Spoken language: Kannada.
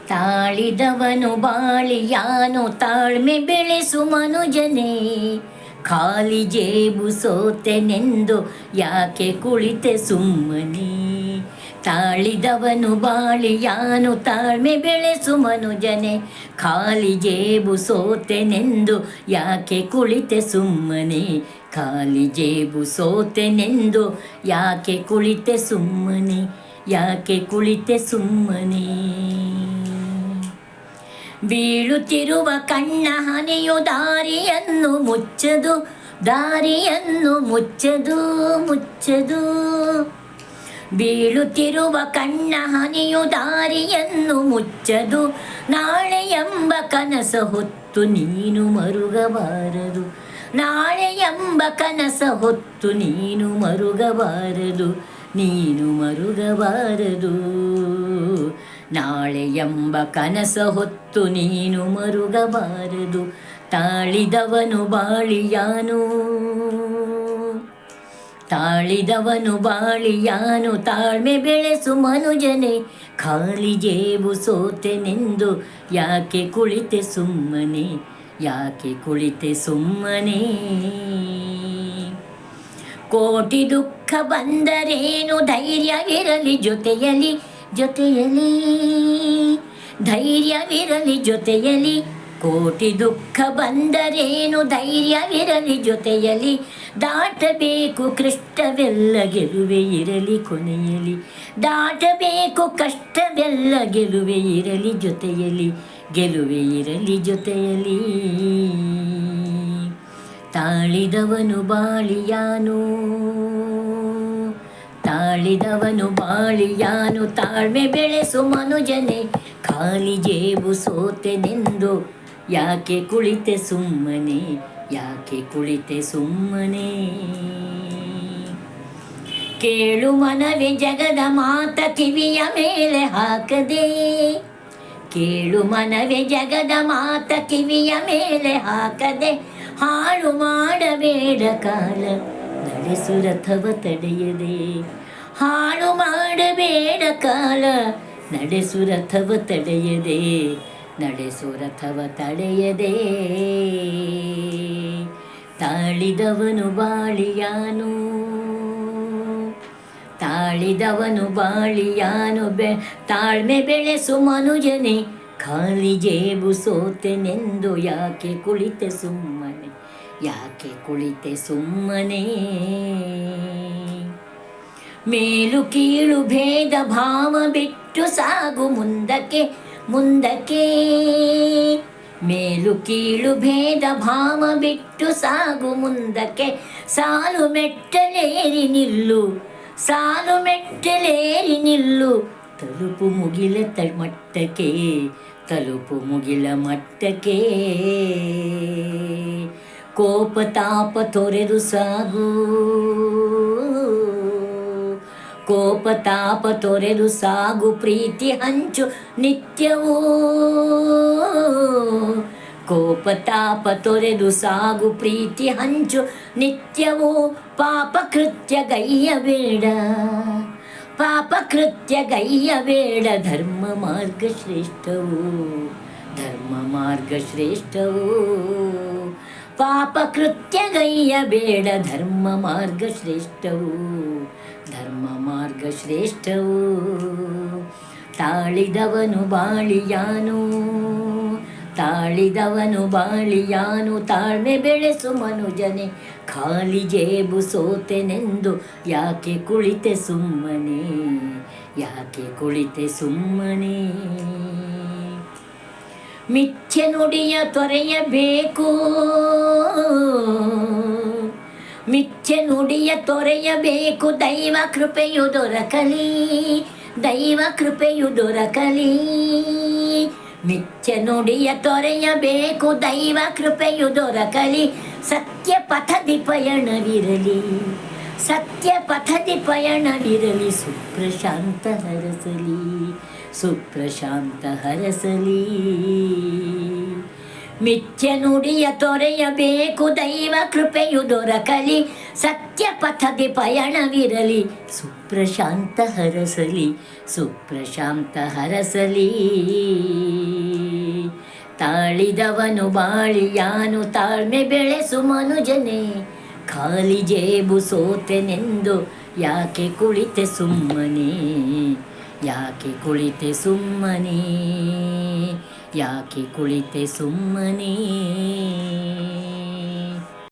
ತಾಳಿದವನು ಬಾಳಿಯಾನು ತಾಳ್ಮೆ ಬೆಳೆಸು ಮನುಜನೇ, ಖಾಲಿ ಜೇಬು ಸೋತೆನೆಂದು ಯಾಕೆ ಕುಳಿತೆ ಸುಮ್ಮನೆ. ತಾಳಿದವನು ಬಾಳಿಯಾನು ತಾಳ್ಮೆ ಬೆಳೆಸು ಮನುಜನೆ, ಖಾಲಿ ಜೇಬು ಸೋತೆನೆಂದು ಯಾಕೆ ಕುಳಿತೆ ಸುಮ್ಮನೆ. ಖಾಲಿ ಜೇಬು ಸೋತೆನೆಂದು ಯಾಕೆ ಕುಳಿತೆ ಸುಮ್ಮನೆ, ಯಾಕೆ ಕುಳಿತೆ ಸುಮ್ಮನೆ. ಬೀಳುತ್ತಿರುವ ಕಣ್ಣ ಹನಿಯು ದಾರಿಯನ್ನು ಮುಚ್ಚದು, ದಾರಿಯನ್ನು ಮುಚ್ಚದು ಮುಚ್ಚದು. ಬೀಳುತ್ತಿರುವ ಕಣ್ಣ ಹನಿಯು ದಾರಿಯನ್ನು ಮುಚ್ಚದು, ನಾಳೆ ಎಂಬ ಕನಸ ಹೊತ್ತು ನೀನು ಮರುಗಬಾರದು. ನಾಳೆ ಎಂಬ ಕನಸ ಹೊತ್ತು ನೀನು ಮರುಗಬಾರದು, ನೀನು ಮರುಗಬಾರದು. ನಾಳೆ ಎಂಬ ಕನಸ ಹೊತ್ತು ನೀನು ಮರುಗಬಾರದು. ತಾಳಿದವನು ಬಾಳಿಯಾನು, ತಾಳಿದವನು ಬಾಳಿಯಾನು ತಾಳ್ಮೆ ಬೆಳೆಸು ಮನುಜನೆ, ಖಾಲಿ ಜೇಬು ಸೋತೆನೆಂದು ಯಾಕೆ ಕುಳಿತೆ ಸುಮ್ಮನೆ, ಯಾಕೆ ಕುಳಿತೆ ಸುಮ್ಮನೆ. ಕೋಟಿ ದುಃಖ ಬಂದರೇನು ಧೈರ್ಯವಿರಲಿ ಜೊತೆಯಲಿ, ಜೊತೆಯಲಿ ಧೈರ್ಯವಿರಲಿ ಜೊತೆಯಲಿ. ಕೋಟಿ ದುಃಖ ಬಂದರೇನು ಧೈರ್ಯವಿರಲಿ ಜೊತೆಯಲಿ. ದಾಟಬೇಕು ಕಷ್ಟವೆಲ್ಲ ಗೆಲುವೆ ಇರಲಿ ಕೊನೆಯಲಿ. ದಾಟಬೇಕು ಕಷ್ಟವೆಲ್ಲ ಗೆಲುವೆ ಇರಲಿ ಜೊತೆಯಲಿ, ಗೆಲುವೆ ಇರಲಿ ಜೊತೆಯಲಿ. ತಾಳಿದವನು ಬಾಳಿಯಾನು, ತಾಳಿದವನು ಬಾಳಿಯಾನು ತಾಳ್ಮೆ ಬೆಳೆಸು ಮನುಜನೆ, ಖಾಲಿ ಜೇಬು ಸೋತೆನೆಂದು ಯಾಕೆ ಕುಳಿತೆ ಸುಮ್ಮನೆ, ಯಾಕೆ ಕುಳಿತೆ ಸುಮ್ಮನೆ. ಕೇಳು ಮನವೇ ಜಗದ ಮಾತ ಕಿವಿಯ ಮೇಲೆ ಹಾಕದೆ, ಕೇಳು ಮನವೇ ಜಗದ ಮಾತ ಕಿವಿಯ ಮೇಲೆ ಹಾಕದೆ. ಹಾಳು ಮಾಡಬೇಡ ಕಾಲ ನಡೆಸು ರಥವ ತಡೆಯದೆ, ಹಾಳು ಮಾಡಬೇಡ ಕಾಲ ನಡೆಸು ರಥವ ತಡೆಯದೆ, ನಡೆಸು ರಥವ ತಡೆಯದೆ. ತಾಳಿದವನು ಬಾಳಿಯಾನು, ತಾಳಿದವನು ಬಾಳಿಯಾನು ತಾಳ್ಮೆ ಬೆಳೆಸು ಮನುಜನೆ, ಖಾಲಿ ಜೇಬು ಸೋತೆನೆಂದು ಯಾಕೆ ಕುಳಿತೆ ಸುಮ್ಮನೆ, ಯಾಕೆ ಕುಳಿತೆ ಸುಮ್ಮನೆ. ಮೇಲು ಕೀಳು ಭೇದ ಭಾವ ಬಿಟ್ಟು ಸಾಗು ಮುಂದಕ್ಕೆ, ಮುಂದಕ್ಕೆ. ಮೇಲು ಕೀಳು ಭೇದ ಭಾವ ಬಿಟ್ಟು ಸಾಗು ಮುಂದಕ್ಕೆ. ಸಾಲು ಮೆಟ್ಟಲೇರಿ ನಿಲ್ಲು, ಸಾಲು ಮೆಟ್ಟಲೇರಿ ನಿಲ್ಲು. ತಲುಪು ಮುಗಿಲ ಮಟ್ಟಕ್ಕೆ, ತಲುಪು ಮುಗಿಲ ಮಟ್ಟಕ್ಕೆ. ಕೋಪ ತಾಪ ತೊರೆದು ಸಾಗು, ಕೋಪ ತಾಪ ತೊರೆದು ಸಾಗು. ಪ್ರೀತಿ ಹಂಚು ನಿತ್ಯವೂ, ಕೋಪ ತಾಪ ತೊರೆದು ಸಾಗು. ಪ್ರೀತಿ ಹಂಚು ನಿತ್ಯವೂ. ಪಾಪ ಕೃತ್ಯ ಗೈಯಬೇಡ, ಪಾಪ ಕೃತ್ಯ ಗೈಯಬೇಡ. ಧರ್ಮ ಮಾರ್ಗ ಶ್ರೇಷ್ಠವು, ಧರ್ಮ ಮಾರ್ಗ ಶ್ರೇಷ್ಠವು. ಪಾಪ ಕೃತ್ಯ ಗೈಯಬೇಡ, ಧರ್ಮ ಮಾರ್ಗ ಶ್ರೇಷ್ಠವು, ಧರ್ಮ ಮಾರ್ಗ ಶ್ರೇಷ್ಠವು. ತಾಳಿದವನು ಬಾಳಿಯಾನು, ತಾಳಿದವನು ಬಾಳಿಯಾನು ತಾಳ್ಮೆ ಬೆಳೆಸು ಮನುಜನೆ, ಖಾಲಿ ಜೇಬು ಸೋತೆನೆಂದು ಯಾಕೆ ಕುಳಿತೆ ಸುಮ್ಮನೆ, ಯಾಕೆ ಕುಳಿತೆ ಸುಮ್ಮನೆ. ಮಿಥ್ಯೆ ನುಡಿಯ ತೊರೆಯಬೇಕು, ಮಿಥ್ಯೆ ನುಡಿಯ ತೊರೆಯಬೇಕು. ದೈವ ಕೃಪೆಯು ದೊರಕಲಿ, ದೈವ ಕೃಪೆಯು ದೊರಕಲಿ. ಮಿಥ್ಯೆ ನುಡಿಯ ತೊರೆಯಬೇಕು, ದೈವ ಕೃಪೆಯು ದೊರಕಲಿ. ಸತ್ಯ ಪಥದಿ ಪಯಣವಿರಲಿ, ಸತ್ಯ ಪಥದಿ ಪಯಣವಿರಲಿ. ಸುಪ್ರಶಾಂತ ಹರಸಲಿ, ಸುಪ್ರಶಾಂತ ಹರಸಲಿ. ಮಿಥ್ಯ ನುಡಿಯ ತೊರೆಯಬೇಕು, ದೈವ ಕೃಪೆಯು ದೊರಕಲಿ, ಸತ್ಯ ಪಥದಿ ಪಯಣವಿರಲಿ, ಸುಪ್ರಶಾಂತ ಹರಸಲಿ, ಸುಪ್ರಶಾಂತ ಹರಸಲಿ. ತಾಳಿದವನು ಬಾಳಿಯಾನು, ತಾಳ್ಮೆ ಬೆಳೆಸು ಮನುಜನೇ, ಖಾಲಿ ಜೇಬು ಸೋತೆನೆಂದು ಯಾಕೆ ಕುಳಿತೆ ಸುಮ್ಮನೆ, ಯಾಕೆ ಕುಳಿತೆ ಸುಮ್ಮನೆ, ಯಾಕೆ ಕುಳಿತೆ ಸುಮ್ಮನೆ.